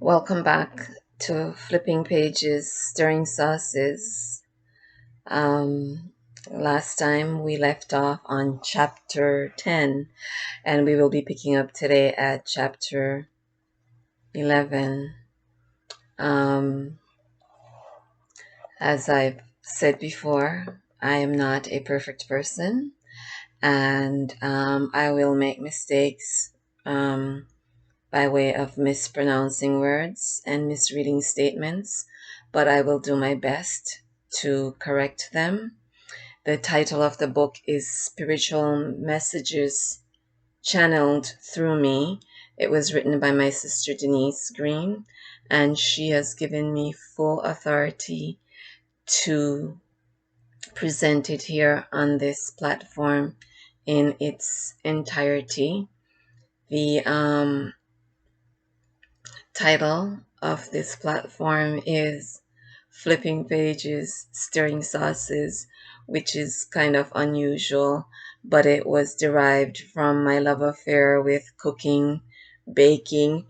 Welcome back to Flipping Pages, Stirring Sauces. Um, Last time we left off on chapter 10, and we will be picking up today at chapter 11. As I've said before, I am not a perfect person, and I will make mistakes by way of mispronouncing words and misreading statements, but I will do my best to correct them. The title of the book is Spiritual Messages Channeled Through Me. It was written by my sister Denise Green, and she has given me full authority to present it here on this platform in its entirety. The title of this platform is Flipping Pages, Stirring Sauces, which is kind of unusual, but it was derived from my love affair with cooking, baking,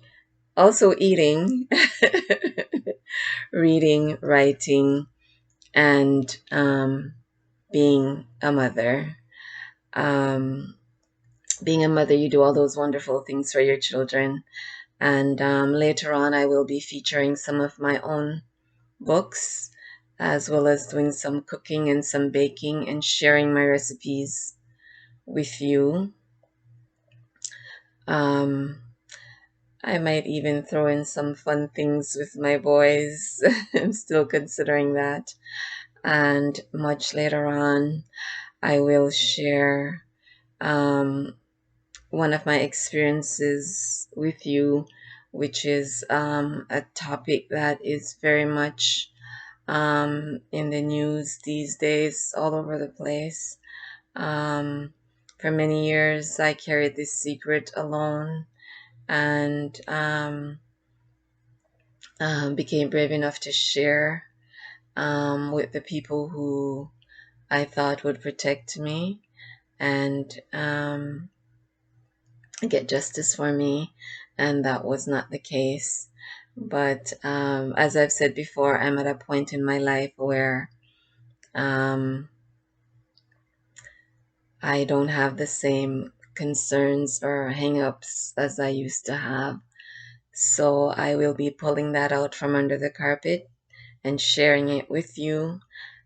also eating, reading, writing, and being a mother. Um, Being a mother, you do all those wonderful things for your children. And later on, I will be featuring some of my own books, as well as doing some cooking and some baking and sharing my recipes with you. Um, I might even throw in some fun things with my boys. I'm still considering that. And much later on, I will share one of my experiences with you, which is a topic that is very much in the news these days, all over the place. For many years, I carried this secret alone and became brave enough to share with the people who I thought would protect me and get justice for me, and that was not the case. But as I've said before, I'm at a point in my life where I don't have the same concerns or hang-ups as I used to have. So I will be pulling that out from under the carpet and sharing it with you.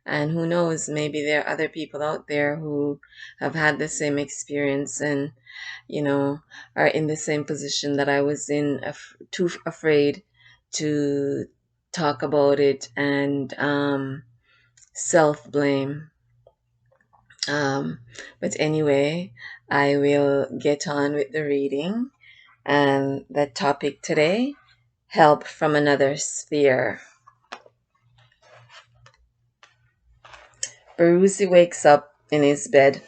And who knows, maybe there are other people out there who have had the same experience and, are in the same position that I was in, too afraid to talk about it and self-blame. But anyway, I will get on with the reading. And the topic today, help from another sphere. Baruzzi wakes up in his bed,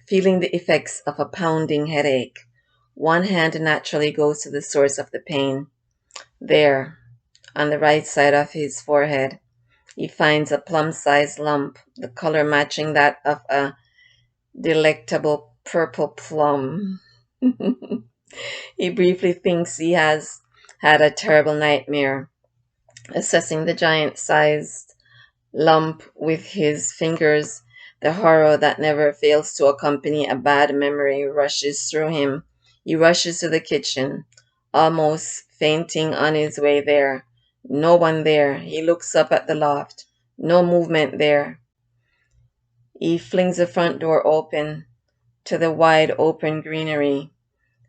feeling the effects of a pounding headache. One hand naturally goes to the source of the pain. There, on the right side of his forehead, he finds a plum-sized lump, the color matching that of a delectable purple plum. He briefly thinks he has had a terrible nightmare. Assessing the giant-sized lump with his fingers, the horror that never fails to accompany a bad memory rushes through him. He rushes to the kitchen, almost fainting on his way there. No one there. He looks up at the loft. No movement there. He flings the front door open to the wide open greenery,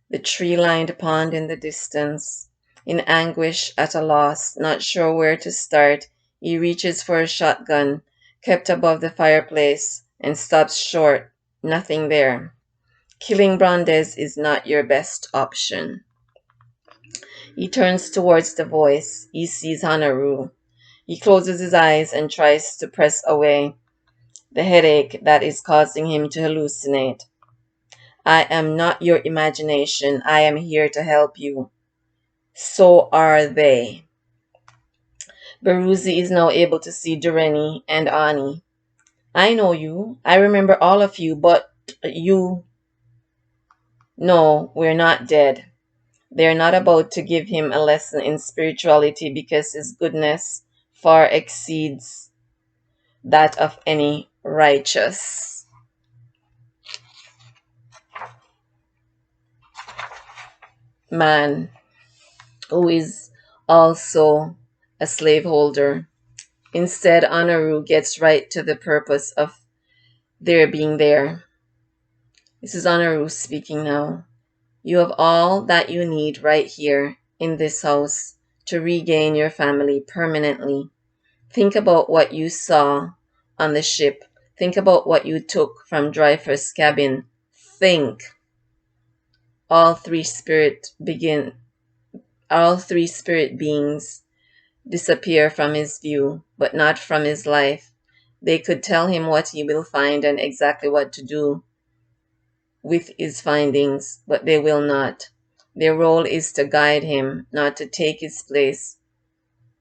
the tree-lined pond in the distance. In anguish, at a loss, not sure where to start, he reaches for a shotgun kept above the fireplace and stops short. Nothing there. Killing Brandes is not your best option. He turns towards the voice. He sees Hanaru. He closes his eyes and tries to press away the headache that is causing him to hallucinate. I am not your imagination. I am here to help you. So are they. Baruzzi is now able to see Dureni and Ani. I know you. I remember all of you, but you... No, we're not dead. They're not about to give him a lesson in spirituality because his goodness far exceeds that of any righteous man who is also a slaveholder. Instead, Honoru gets right to the purpose of their being there. This is Honoru speaking now. You have all that you need right here in this house to regain your family permanently. Think about what you saw on the ship. Think about what you took from Dreyfus' cabin. Think. All three spirit begin all three spirit beings disappear from his view, but not from his life. They could tell him what he will find and exactly what to do with his findings, but they will not. Their role is to guide him, not to take his place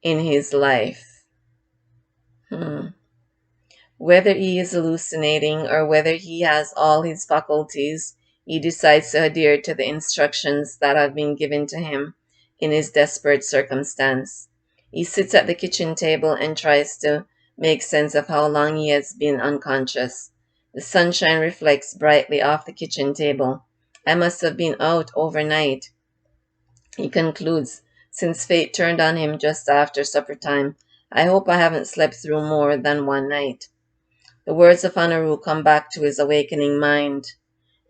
in his life. Whether he is hallucinating or whether he has all his faculties, he decides to adhere to the instructions that have been given to him in his desperate circumstance. He sits at the kitchen table and tries to make sense of how long he has been unconscious. The sunshine reflects brightly off the kitchen table. I must have been out overnight, he concludes, since fate turned on him just after supper time. I hope I haven't slept through more than one night. The words of Honoru come back to his awakening mind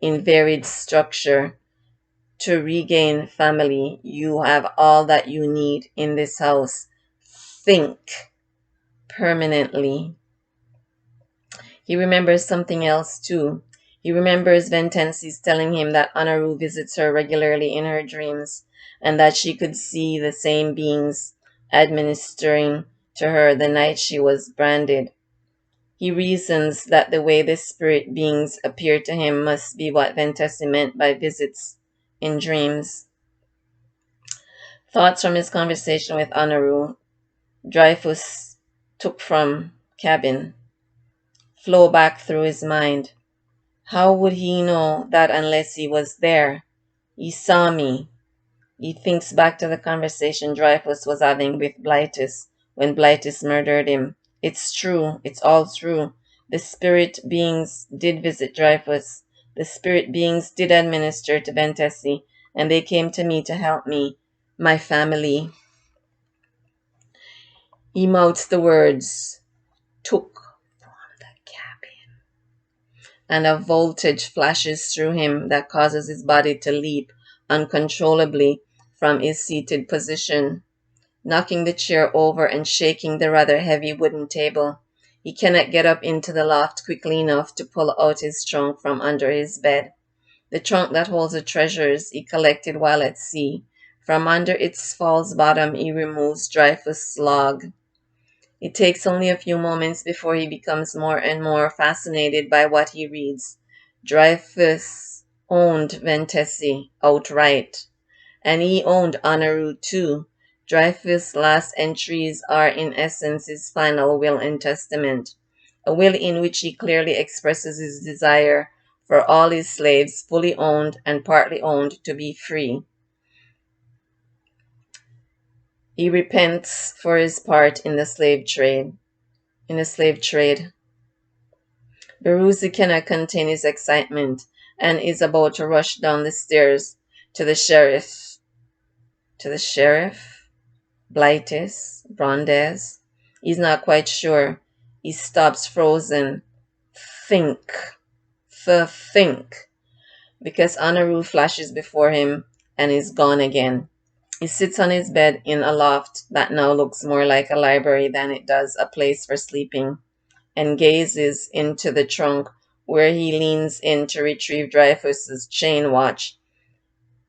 in varied structure. To regain family, you have all that you need in this house. Think permanently. He remembers something else too. He remembers Ventensis telling him that Honoru visits her regularly in her dreams and that she could see the same beings administering to her the night she was branded. He reasons that the way the spirit beings appear to him must be what Ventesi meant by visits in dreams. Thoughts from his conversation with Honoru, Dreyfus took from cabin, flow back through his mind. How would he know that unless he was there? He saw me. He thinks back to the conversation Dreyfus was having with Blytis when Blytis murdered him. It's true. It's all true. The spirit beings did visit Dreyfus. The spirit beings did administer to Ventesi, and they came to me to help me, my family. He mouths the words, took from the cabin, and a voltage flashes through him that causes his body to leap uncontrollably from his seated position, knocking the chair over and shaking the rather heavy wooden table. He cannot get up into the loft quickly enough to pull out his trunk from under his bed, the trunk that holds the treasures he collected while at sea. From under its false bottom he removes Dreyfus' log. It takes only a few moments before he becomes more and more fascinated by what he reads. Dreyfus owned Ventesi outright, and he owned Honoru too. Dreyfus' last entries are in essence his final will and testament, a will in which he clearly expresses his desire for all his slaves, fully owned and partly owned, to be free. He repents for his part in the slave trade. Beruzzi cannot contain his excitement and is about to rush down the stairs to the sheriff. Blytis, Brandes. He's not quite sure. He stops frozen. Think. Think. Because Honoru flashes before him and is gone again. He sits on his bed in a loft that now looks more like a library than it does a place for sleeping, and gazes into the trunk where he leans in to retrieve Dreyfus's chain watch.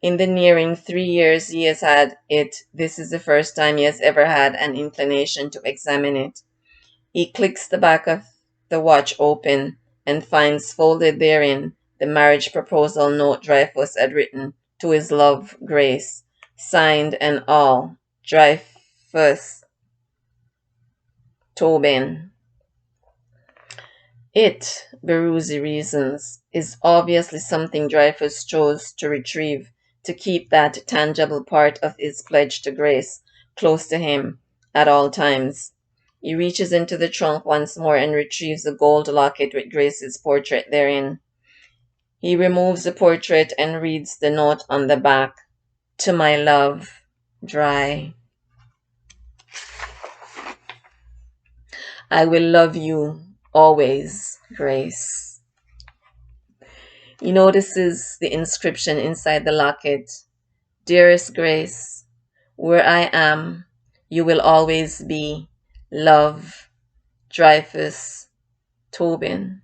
In the nearing 3 years he has had it, this is the first time he has ever had an inclination to examine it. He clicks the back of the watch open and finds folded therein the marriage proposal note Dreyfus had written to his love Grace, signed and all, Dreyfus Tobin. It, Beruzzi reasons, is obviously something Dreyfus chose to retrieve to keep that tangible part of his pledge to Grace close to him at all times. He reaches into the trunk once more and retrieves the gold locket with Grace's portrait therein. He removes the portrait and reads the note on the back. To my love, Dry. I will love you always, Grace. He notices the inscription inside the locket. Dearest Grace, where I am, you will always be. Love, Dreyfus, Tobin.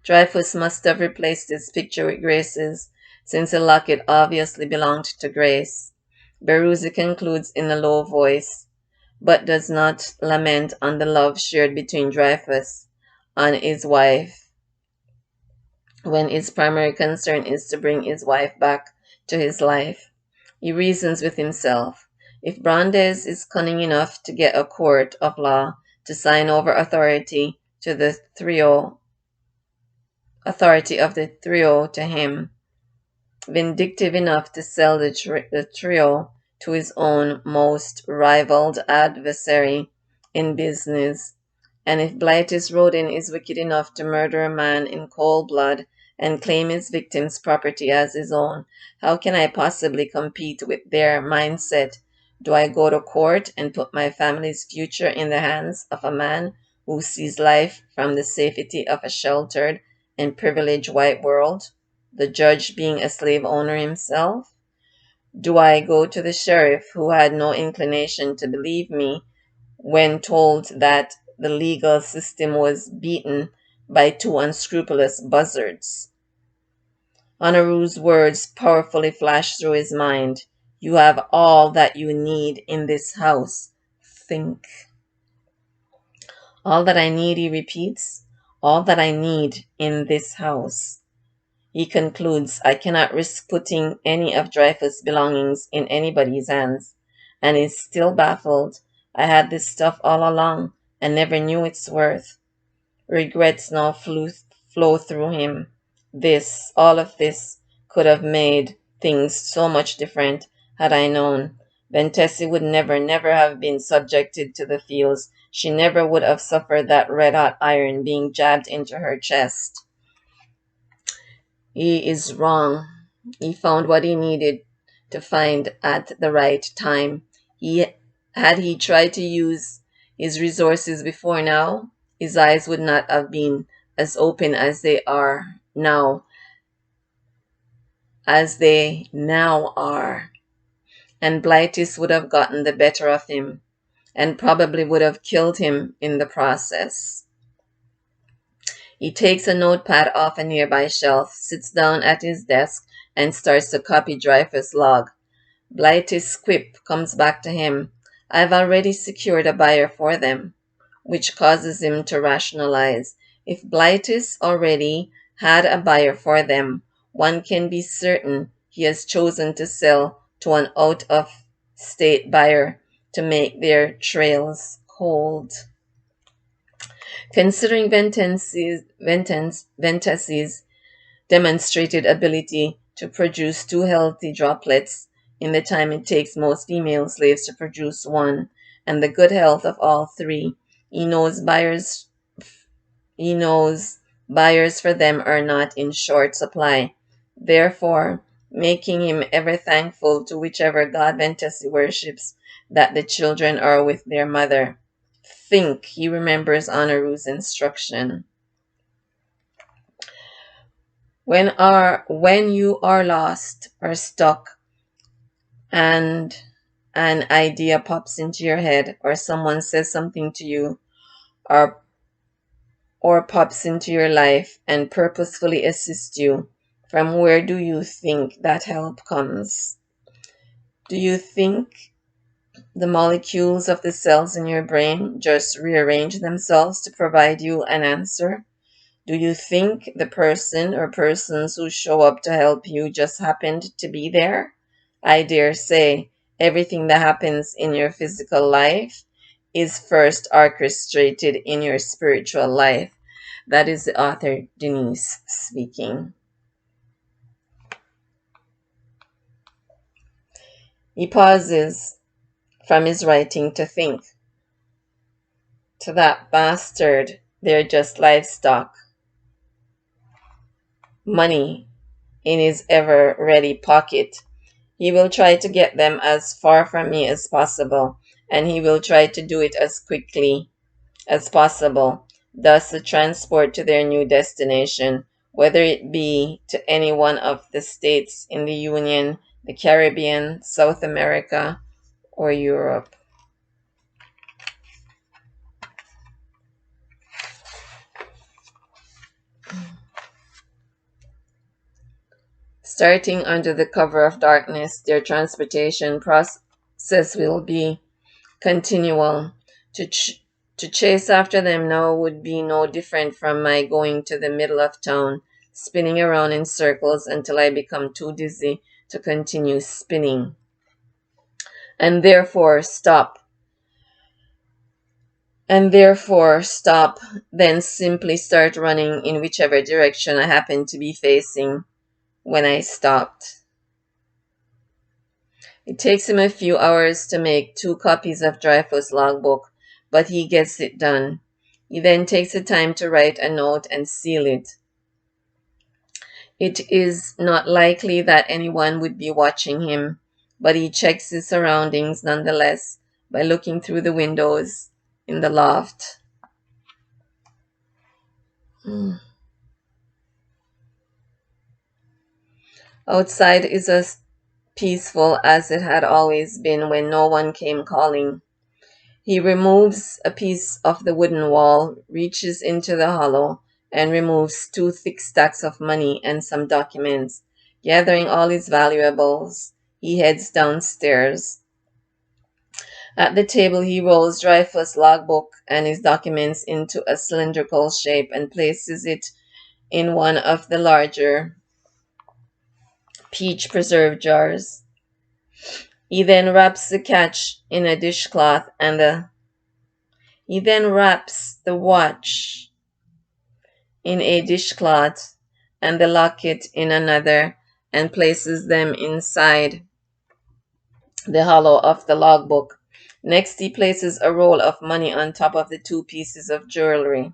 Dreyfus must have replaced his picture with Grace's, since the locket obviously belonged to Grace. Beruzzi concludes in a low voice, but does not lament on the love shared between Dreyfus and his wife, when his primary concern is to bring his wife back to his life. He reasons with himself. If Brandes is cunning enough to get a court of law to sign over authority of the trio to him, vindictive enough to sell the trio to his own most rivaled adversary in business, and if Blytis Rodin is wicked enough to murder a man in cold blood and claim his victim's property as his own, how can I possibly compete with their mindset? Do I go to court and put my family's future in the hands of a man who sees life from the safety of a sheltered and privileged white world, the judge being a slave owner himself? Do I go to the sheriff who had no inclination to believe me when told that the legal system was beaten by two unscrupulous buzzards? Honoru's words powerfully flashed through his mind. You have all that you need in this house. Think. All that I need, he repeats. All that I need in this house. He concludes, I cannot risk putting any of Dreyfus' belongings in anybody's hands, and is still baffled. I had this stuff all along and never knew its worth. Regrets now flow through him. All of this, could have made things so much different had I known. Ventesi would never have been subjected to the fields. She never would have suffered that red-hot iron being jabbed into her chest. He is wrong. He found what he needed to find at the right time. Had he tried to use his resources before now, his eyes would not have been as open as they now are, and Blytis would have gotten the better of him, and probably would have killed him in the process. He takes a notepad off a nearby shelf, sits down at his desk, and starts to copy Dreyfus' log. Blytis' quip comes back to him. I've already secured a buyer for them, which causes him to rationalize. If Blytis already had a buyer for them, one can be certain he has chosen to sell to an out-of-state buyer to make their trails cold. Considering Ventesi's demonstrated ability to produce two healthy droplets in the time it takes most female slaves to produce one, and the good health of all three, he knows buyers for them are not in short supply, therefore making him ever thankful to whichever god Ventesi worships that the children are with their mother. Think, he remembers Honoru's instruction. When you are lost or stuck and an idea pops into your head, or someone says something to you, or pops into your life and purposefully assists you, from where do you think that help comes? Do you think the molecules of the cells in your brain just rearrange themselves to provide you an answer? Do you think the person or persons who show up to help you just happened to be there? I dare say everything that happens in your physical life is first orchestrated in your spiritual life. That is the author Denise speaking. He pauses from his writing to think. To that bastard, they're just livestock. Money in his ever ready pocket. He will try to get them as far from me as possible, and he will try to do it as quickly as possible, thus the transport to their new destination, whether it be to any one of the states in the Union, the Caribbean, South America, or Europe. Starting under the cover of darkness, their transportation process will be continual. To, to chase after them now would be no different from my going to the middle of town, spinning around in circles until I become too dizzy to continue spinning, and therefore stop. Then simply start running in whichever direction I happen to be facing when I stopped. It takes him a few hours to make 2 copies of Dreyfus' logbook, but he gets it done. He then takes the time to write a note and seal it. It is not likely that anyone would be watching him, but he checks his surroundings nonetheless by looking through the windows in the loft. Outside is as peaceful as it had always been when no one came calling. He removes a piece of the wooden wall, reaches into the hollow, and removes 2 thick stacks of money and some documents. Gathering all his valuables, he heads downstairs. At the table, he rolls Dreyfus' logbook and his documents into a cylindrical shape and places it in one of the larger peach preserve jars. He then wraps the catch in a dishcloth he then wraps the watch in a dishcloth and the locket in another and places them inside the hollow of the logbook. Next, he places a roll of money on top of the 2 pieces of jewelry.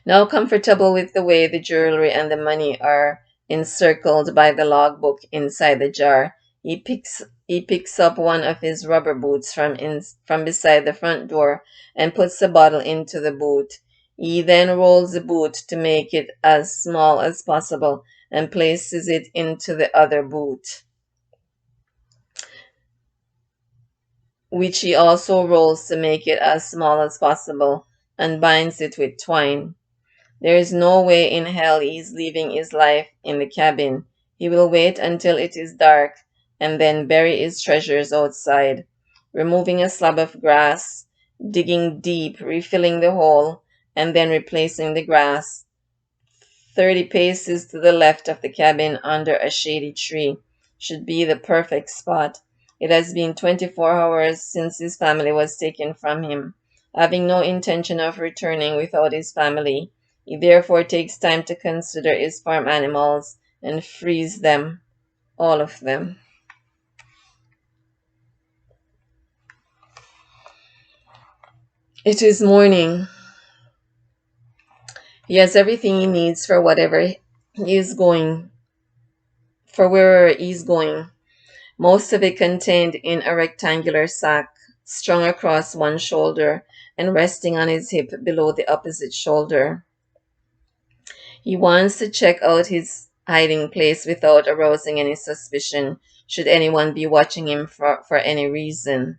Now comfortable with the way the jewelry and the money are encircled by the logbook inside the jar, he picks up one of his rubber boots from beside the front door and puts the bottle into the boot. He then rolls the boot to make it as small as possible and places it into the other boot, which he also rolls to make it as small as possible and binds it with twine. There is no way in hell he's leaving his life in the cabin. He will wait until it is dark and then bury his treasures outside, removing a slab of grass, digging deep, refilling the hole, and then replacing the grass 30 paces to the left of the cabin under a shady tree should be the perfect spot. It has been 24 hours since his family was taken from him. Having no intention of returning without his family, he therefore takes time to consider his farm animals and frees them, all of them. It is morning. He has everything he needs for wherever he's going. Most of it contained in a rectangular sack, strung across one shoulder and resting on his hip below the opposite shoulder. He wants to check out his hiding place without arousing any suspicion, should anyone be watching him for any reason.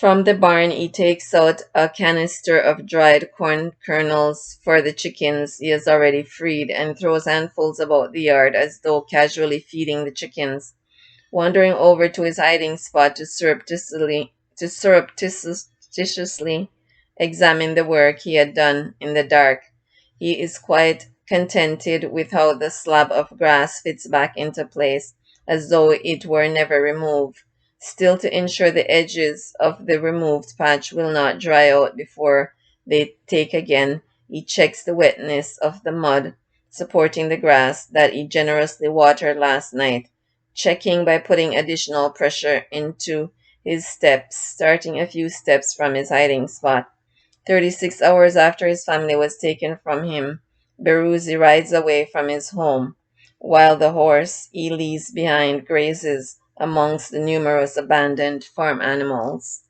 From the barn, he takes out a canister of dried corn kernels for the chickens he has already freed and throws handfuls about the yard as though casually feeding the chickens. Wandering over to his hiding spot to surreptitiously examine the work he had done in the dark, he is quite contented with how the slab of grass fits back into place as though it were never removed. Still, to ensure the edges of the removed patch will not dry out before they take again, he checks the wetness of the mud supporting the grass that he generously watered last night checking by putting additional pressure into his steps, starting a few steps from his hiding spot. 36 hours after his family was taken from him, Beruzzi rides away from his home, while the horse he leaves behind grazes amongst the numerous abandoned farm animals.